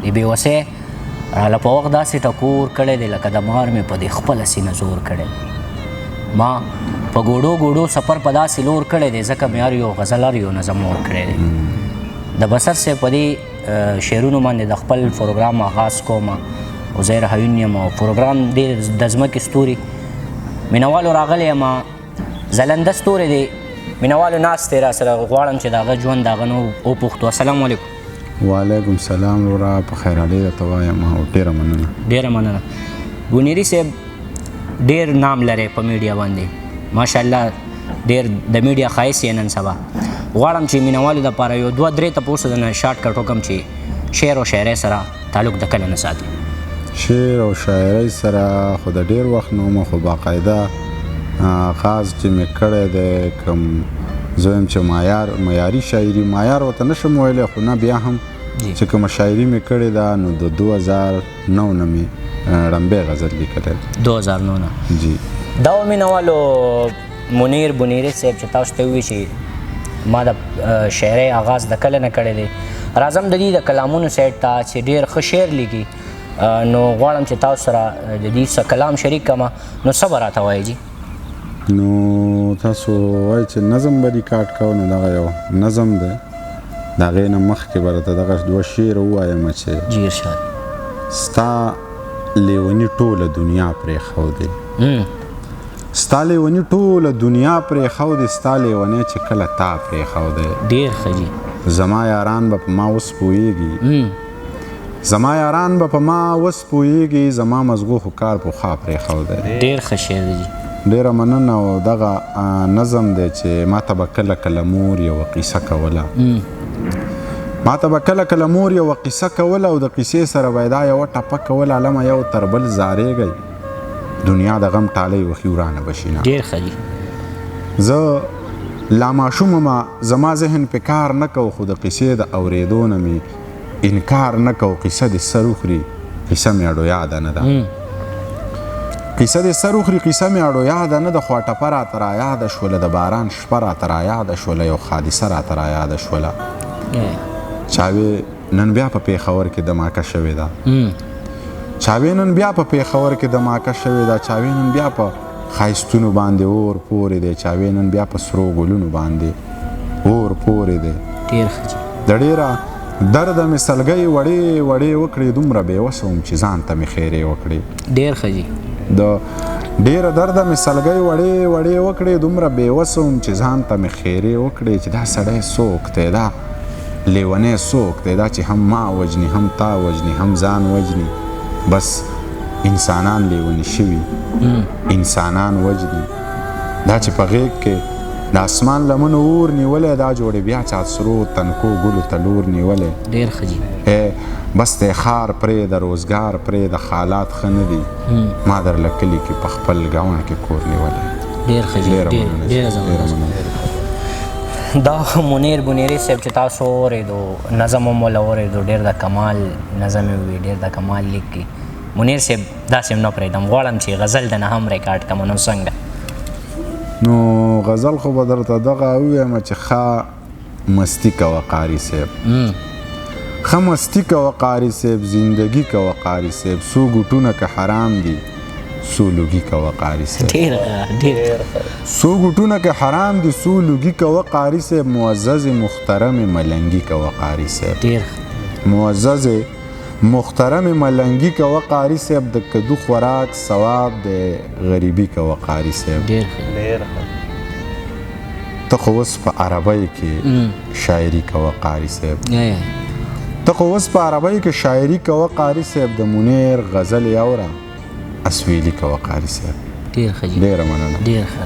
د بېوسۍ راله په وخت داسې ټکور کړی دی لکه د مار مې په دې خپله سینه زور کړی ما په ګوډو سفر په داسې لور کړی دی ځکه مې هر یو غزل هر یو نظم مور کړی دی د بصر صاحب په دې شعرونو باندې د خپل پروګرام آغاز کوم عزیر حیون یم او پروګرام ډېر د ځمکې ستوري مینوالو راغلی یم ځلنده ستوری دی مینوالو ناست دی را سره غواړم چې د هغه ژوند د هغه نه وپوښتو السلام علیکم وعلیکم سلام ورا په خیر علي درته وایم او ډېره مننه ډېره مننه ګونیري صاحب ډېر نام لري په میډیا باندې ماشاءالله ډېر د میډیا ښایست یې نن سبا غواړم چې مینوالو دپاره یو دوه درې تپوسو د نه شارټ کټ وکړم چې شعر او شاعرۍ سره تعلق د کله نه ساتي شعر او شاعرۍ سره خو د ډېر وخت نه وم خو باقاعده آغاز چې مې کړی دی کوم زه وایم چې معیاري شاعري معیار ورته نه شم ویلی خو نه بیا هم چې کومه شاعري مې کړې ده نو د 2009 نه مې ړمبی غزل لیکلی 2009 نه جی دا مینوالو منیر بنیري صاحب چې تاسو ته ووایي چې ما د شاعرۍ آغاز د کله نه کړی دی راځم د دې د کلامونو سایډ ته چې ډېر ښه شعر لیکي نو غواړم چې تاسو سره د دې څه کلام شریک کړم نو څه به راته وایي جي نو تاسو وایي چې نظم به ریکارډ کوو نو دغه یو نظم دی د هغې نه مخکې به راته دغه دوه شعر ووایم چې جی ارشاد ستا لیوني ټوله دنیا پرېښودې ستا لیوني ټوله دنیا پرېښودې ستا لیونی چې کله تا پرېښودی ډېر ښه جي زما یاران به په ما اوس پوهېږي زما یاران به په ما اوس پوهېږي زما مزغو خو کار پخوا پرېښودی ډېر ښه شعر دی جي ډېره مننه او دغه نظم دی چې ما ته به کله کله مور یوه قیصه کوله ما ته به کله کله مور یوه قیصه کوله او د قیصې سره به یې دا یوه ټپه کوله علمه یو تر بل زارېږئ دنیا د غم ټالۍ وښي ورانه به شي نه ډېر ښه جي زه لا ماشوم ما زما ذهن پې کار نه کو خو د قیصې د اورېدو نه مې انکار نه کو قیصه دې سر وخوري قیصه مې اډو یاده نه ده قیصه دې سر وخوري قیصه مې اډو یاده نه ده خو ټپه راته رایاده شوله د باران شپه راته رایاده شوله یو حادثه راته رایاده شوله چاوې نن بیا په پېښور کې دماکه شوې ده چاوې نن بیا په پېښور کې دماکه شوې ده چاوې نن بیا په ښایستونو باندې اور پورې دی چاوې نن بیا په سرو ګلونو باندې اور پورې دی ډېر ښه جي د ډېره درده مې سلګۍ وړې وړې وکړې دومره بېوسه وم چې ځان ته مې خیرې وکړې ډېر ښه جي د ډېره درده مې سلګۍ وړې وړې وکړې دومره بېوسه وم چې ځان ته مې خیرې وکړې چې دا سړی څوک دی دا لیونی څوک دی دا چې هم ما وجني هم تا وجني هم ځان وجني بس انسانان لیوني شوي انسانان وجني دا چې په غیږ کې د اسمان لمنو اور نیولی دا جوړې بیا چا سرو تنکو ګلو ته لور نیولی ډېر ښه جي بس دی ښار پرې د روزګار پرې د حالات ښه نه دي ما درله کلي کې په خپل ګاونه کې کور نیولی ډېر ښه جي ډېره زبردست دا منیر بنیري صاحب چې تاسو اورېدو نظم هم وله اورېدو ډېر د کمال نظم یې وي ډېر د کمال لیکي منیر صاحب داسې هم نه پرېږدم غواړم چې غزل د نه هم ریکارډ کړم نو څنګه نو غزل خو به درته دغه ووایم چې ښه مستی کوه قاري صاحب ښه مستی کوه قاري صاحب زندگی کوه قاري صاحب څو ګوټونه که حرام دي څو لوګي کوه قاري صاحب څو ګوټونه که حرام دي څو لوګي کوه قاري صاحب معزز محترم ملنګي کوه قاري صاحب معزز محترم ملنګي کوه قاري صاحب د کدو خوراک ثواب د غریبي کوه قاري صاحب ته خو اوس په عربۍ کې شاعري کوه قاري صاحب ته خو اوس په عربۍ کې شاعري کوه قاري صاحب د منیر غزل یې اوره اسویلي کوه قاري صاحب ډېر ښه جي ډېره مننه ډېر ښه